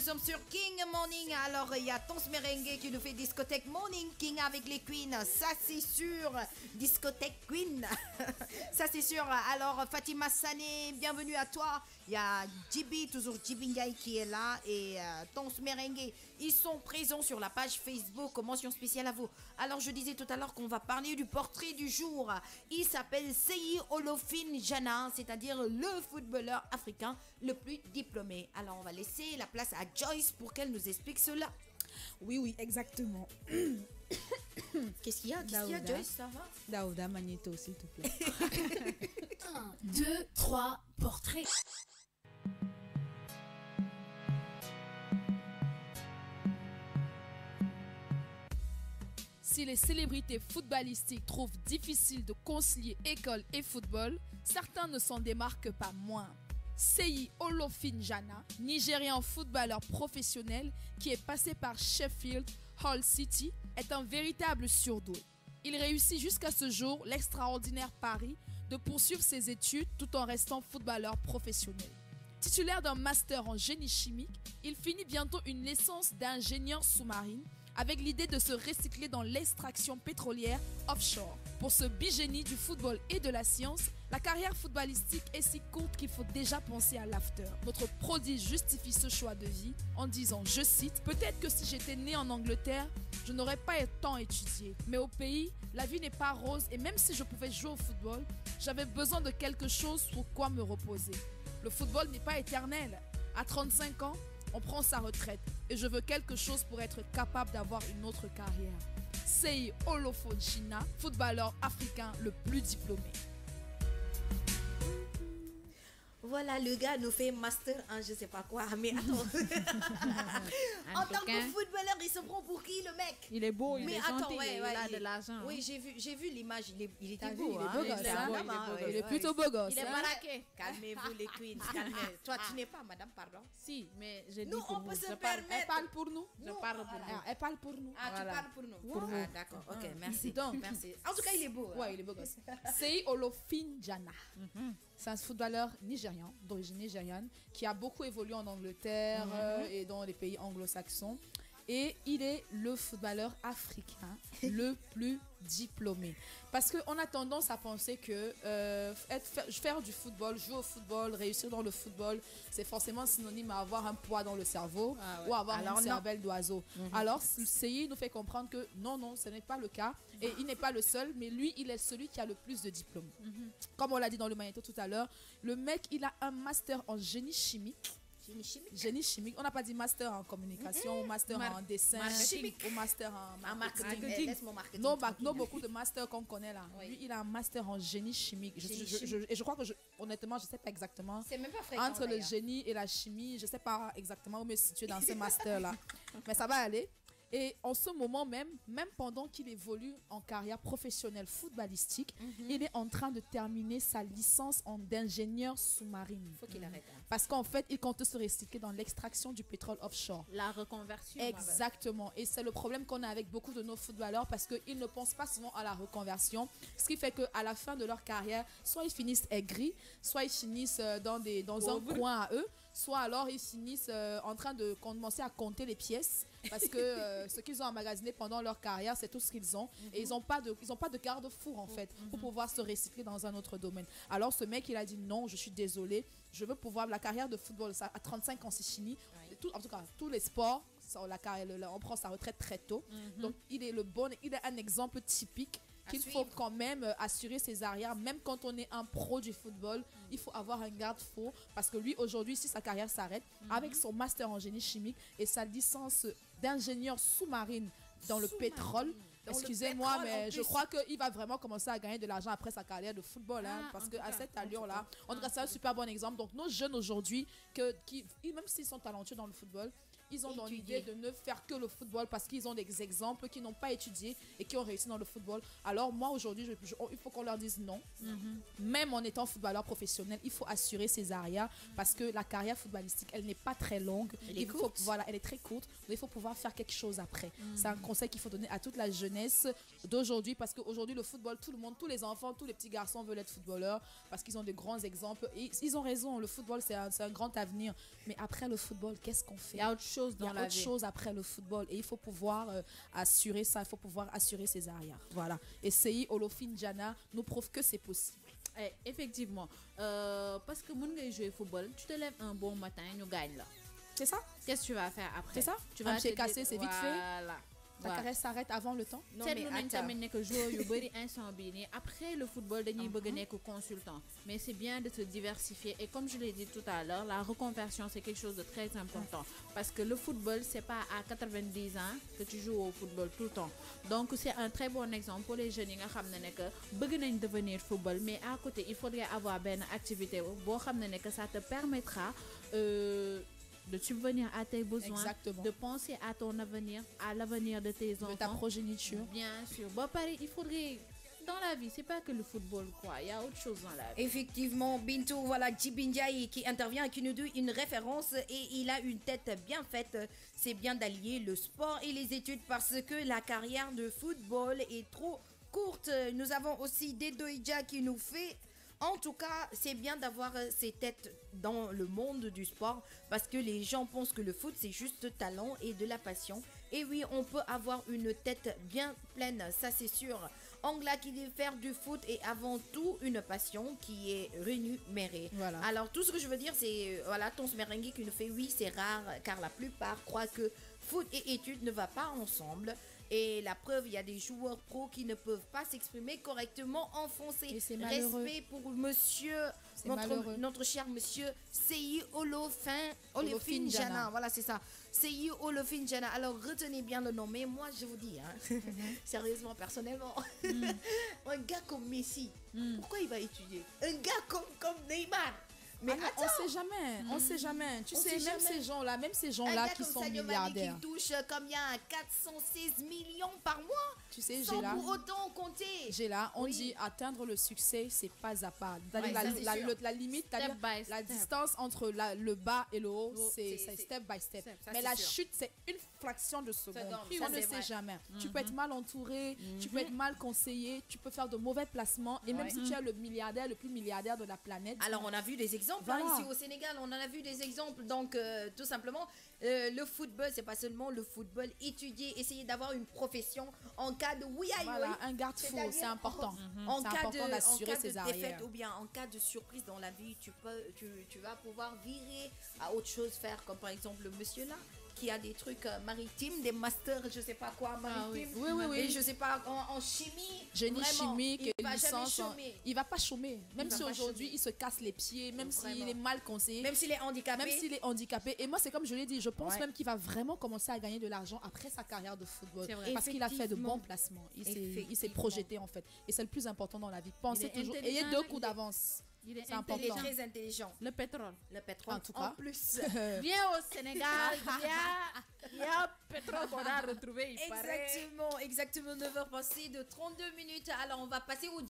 sommes sur King Morning. Alors, il y a Tons Merengue qui nous fait discothèque Morning King avec les Queens. Ça, c'est sûr. Discothèque Queen. Ça, c'est sûr. Alors, Fatima Sané, bienvenue à toi. Il y a Djibi, toujours Djibi Ndiaye qui est là. Et Tons Merengue. Ils sont présents sur la page Facebook. Mention spéciale à vous. Alors, je disais tout à l'heure qu'on va parler du portrait du jour. Il s'appelle Seyi Olofin Jana, c'est-à-dire le footballeur africain le plus diplômé. Alors, on va laisser la place à Joyce pour qu'elle nous explique cela. Oui, exactement. Qu'est-ce qu'il y a, Joyce? Ça va? Daouda Magneto, s'il te plaît. 1, 2, 3, portrait. Si les célébrités footballistiques trouvent difficile de concilier école et football, certains ne s'en démarquent pas moins. Seyi Olofin Jana, Nigérian footballeur professionnel qui est passé par Sheffield, Hull City, est un véritable surdoué. Il réussit jusqu'à ce jour l'extraordinaire pari de poursuivre ses études tout en restant footballeur professionnel. Titulaire d'un master en génie chimique, il finit bientôt une licence d'ingénieur sous-marine avec l'idée de se recycler dans l'extraction pétrolière offshore. Pour ce bigénie du football et de la science, la carrière footballistique est si courte qu'il faut déjà penser à l'after. Notre prodige justifie ce choix de vie en disant, je cite, « Peut-être que si j'étais né en Angleterre, je n'aurais pas tant étudié. Mais au pays, la vie n'est pas rose et même si je pouvais jouer au football, j'avais besoin de quelque chose sur quoi me reposer. Le football n'est pas éternel. À 35 ans, on prend sa retraite et je veux quelque chose pour être capable d'avoir une autre carrière. » Seyi Olofin Jana, footballeur africain le plus diplômé. Voilà, le gars nous fait master en je sais pas quoi, mais attends. En tant que footballeur, il se prend pour qui, le mec? Il est beau, il est gentil, ouais, il a de l'argent. Oui, j'ai vu l'image, il était Vu, beau. il est beau gosse, Il est plutôt beau gosse. Il est baraqué. Calmez-vous les queens, calmez. Toi, tu n'es pas madame, pardon. Si, mais j'ai dit Nous, pour on vous. peut se Elle permettre. parle pour nous. Je parle pour vous. Elle parle pour nous. Ah, Voilà. tu parles pour nous. Pour vous. Ah, d'accord, ok, merci. Donc, merci. En tout cas, il est beau. Ouais, il est beau gosse. Seyi Olofin Jana. C'est un footballeur nigérian, d'origine nigériane, qui a beaucoup évolué en Angleterre et dans les pays anglo-saxons. Et il est le footballeur africain le plus diplômé. Parce qu'on a tendance à penser que faire du football, jouer au football, réussir dans le football, c'est forcément synonyme à avoir un poids dans le cerveau ou avoir une cervelle d'oiseau. Alors, Seyi nous fait comprendre que non, ce n'est pas le cas. Et il n'est pas le seul, mais lui, il est celui qui a le plus de diplômes. Comme on l'a dit dans le magnéto tout à l'heure, le mec, il a un master en génie chimique. Génie chimique. On n'a pas dit master en communication, ou master en dessin, ou master en marketing. Laisse mon marketing. Non, beaucoup de masters qu'on connaît là. Oui. Lui, il a un master en génie chimique. Et je crois que, honnêtement, je ne sais pas exactement. C'est même pas fréquent. Entre le génie et la chimie, je ne sais pas exactement où me situer dans ces masters-là. Mais ça va aller. Et en ce moment même pendant qu'il évolue en carrière professionnelle footballistique, il est en train de terminer sa licence d'ingénieur sous-marine. Il faut qu'il arrête. Parce qu'en fait, il compte se recycler dans l'extraction du pétrole offshore. La reconversion. Exactement. Et c'est le problème qu'on a avec beaucoup de nos footballeurs parce qu'ils ne pensent pas souvent à la reconversion. Ce qui fait qu'à la fin de leur carrière, soit ils finissent aigris, soit ils finissent dans un coin à eux, soit alors ils finissent en train de commencer à compter les pièces parce que ce qu'ils ont emmagasiné pendant leur carrière, c'est tout ce qu'ils ont. Et ils n'ont pas de garde-four en fait pour pouvoir se recycler dans un autre domaine. Alors ce mec, il a dit non, je suis désolé, je veux pouvoir, la carrière de football, ça, à 35 ans, c'est fini. En tout cas, tous les sports, on prend sa retraite très tôt. Donc il est un exemple typique qu'il faut quand même assurer ses arrières, même quand on est un pro du football, il faut avoir un garde-fou parce que lui aujourd'hui, si sa carrière s'arrête, avec son master en génie chimique et sa licence d'ingénieur sous-marine dans le pétrole, excusez-moi, mais je crois qu'il va vraiment commencer à gagner de l'argent après sa carrière de football, parce qu'à cette allure-là, en tout cas, c'est un super bon exemple. Donc nos jeunes aujourd'hui, même s'ils sont talentueux dans le football, ils ont dans l'idée de ne faire que le football parce qu'ils ont des exemples qui n'ont pas étudié et qui ont réussi dans le football. Alors moi aujourd'hui, il faut qu'on leur dise non. Même en étant footballeur professionnel, il faut assurer ses arrières parce que la carrière footballistique, elle n'est pas très longue. Elle est très courte. Donc il faut pouvoir faire quelque chose après. C'est un conseil qu'il faut donner à toute la jeunesse jeunesse d'aujourd'hui, parce qu'aujourd'hui le football, tout le monde, tous les enfants, tous les petits garçons veulent être footballeurs parce qu'ils ont de grands exemples et ils ont raison, le football c'est un grand avenir, mais après le football, qu'est-ce qu'on fait? Il y a autre chose Il y dans a la autre vie. chose après le football et il faut pouvoir assurer ça, il faut pouvoir assurer ses arrières. Voilà. Et CI Olofinjana nous prouve que c'est possible. Effectivement. Parce que mon gars jouer au football, tu te lèves un bon matin, nous gagne là. C'est ça? Qu'est-ce que tu vas faire après? C'est ça? Tu Un vas pied te cassé, dire- c'est vite fait. Voilà. Ta carrière s'arrête avant le temps? Non, C'est mais nous nañ attends. tamit nekk joueur yu bëri instant bii nii après le football dañuy bëgg a nekk consultant mais c'est bien de se diversifier et comme je l'ai dit tout à l'heure la reconversion c'est quelque chose de très important parce que le football c'est pas à 90 ans que tu joues au football tout le temps donc c'est un très bon exemple pour les jeunes yi nga xam ne que bëgg nañ devenir football mais à côté il faudrait avoir benn activité boo xam ne que ça te permettra de subvenir à tes besoins, Exactement. de penser à ton avenir, à l'avenir de tes enfants. De ta progéniture. Bien sûr. Bon, pareil, il faudrait... Dans la vie, c'est pas que le football, quoi. Il y a autre chose dans la vie. Effectivement, Bintou, voilà, Djibindiaï qui intervient et qui nous donne une référence et il a une tête bien faite. C'est bien d'allier le sport et les études parce que la carrière de football est trop courte. Nous avons aussi Dedoïdja qui nous fait... En tout cas, c'est bien d'avoir ces têtes dans le monde du sport parce que les gens pensent que le foot, c'est juste talent et de la passion. Et oui, on peut avoir une tête bien pleine, ça c'est sûr. Angla qui dit faire du foot est avant tout une passion qui est rémunérée. Voilà. Alors tout ce que je veux dire, c'est voilà, Tons Merengue qui nous fait oui, c'est rare car la plupart croient que foot et études ne va pas ensemble. Et la preuve, il y a des joueurs pros qui ne peuvent pas s'exprimer correctement en français. Et c'est malheureux. Respect pour monsieur, C'est malheureux. notre cher monsieur Seyi Olofinjana. Olofinjana. Voilà, c'est ça. Seyi Olofinjana. Alors retenez bien le nom. Mais moi, je vous dis, hein, sérieusement, personnellement, un gars comme Messi, pourquoi il va étudier? Un gars comme Neymar. Mais Ah non, attends, on sait jamais, on sait jamais. Tu On sais, sait même jamais. ces un gens-là gars qui comme sont Sadio Mané milliardaires. qui touche combien? 416 millions par mois Tu sais, sans j'ai là, pour autant compter. on Oui. dit atteindre le succès, c'est pas à pas. Ouais, la, ça, c'est sûr. la limite, Step c'est-à-dire by la step. distance entre le bas et le haut, c'est c'est- step by step. Ça, Mais c'est la sûr. chute, c'est une fraction de seconde. Seconde, On ça, ne c'est sait vrai. jamais. Tu peux être mal entouré, tu peux être mal conseillé, tu peux faire de mauvais placements. Et même Ouais. si tu es le milliardaire, le plus milliardaire de la planète, Alors on a vu des exemples Voilà. hein, ici au Sénégal, on en a vu des exemples. Donc tout simplement, le football, c'est pas seulement le football. Étudier, essayer d'avoir une profession en cas de oui aïe voilà, un garde-fou, C'est-à-dire c'est important. En C'est cas important de, d'assurer en cas ses de arrières. défaite ou bien en cas de surprise dans la vie, tu vas pouvoir virer à autre chose, faire comme par exemple le monsieur là qui a des trucs maritimes, des masters, je sais pas quoi, maritimes. Oui, oui, oui. Et je sais pas, en chimie. Génie vraiment, chimique, il va jamais licence, chômer. il va pas chômer. Même va si pas aujourd'hui chômer. il se casse les pieds, même Vraiment. s'il est mal conseillé, Même s'il est handicapé. même s'il est handicapé. Et moi, c'est comme je l'ai dit, je pense Ouais. même qu'il va vraiment commencer à gagner de l'argent après sa carrière de football. C'est vrai. Parce qu'il a fait de Effectivement. bons placements. Il s'est Effectivement. projeté en fait. Et c'est le plus important dans la vie. Pensez est toujours, intelligent, ayez 2 il coups est- d'avance. Il est C'est Il est important. très intelligent. Le pétrole. Le pétrole. En tout cas. plus. Viens au Sénégal, il y a pétrole qu'on a retrouvé, il paraît. Exactement, 9h passées de 32 minutes. Alors on va passer au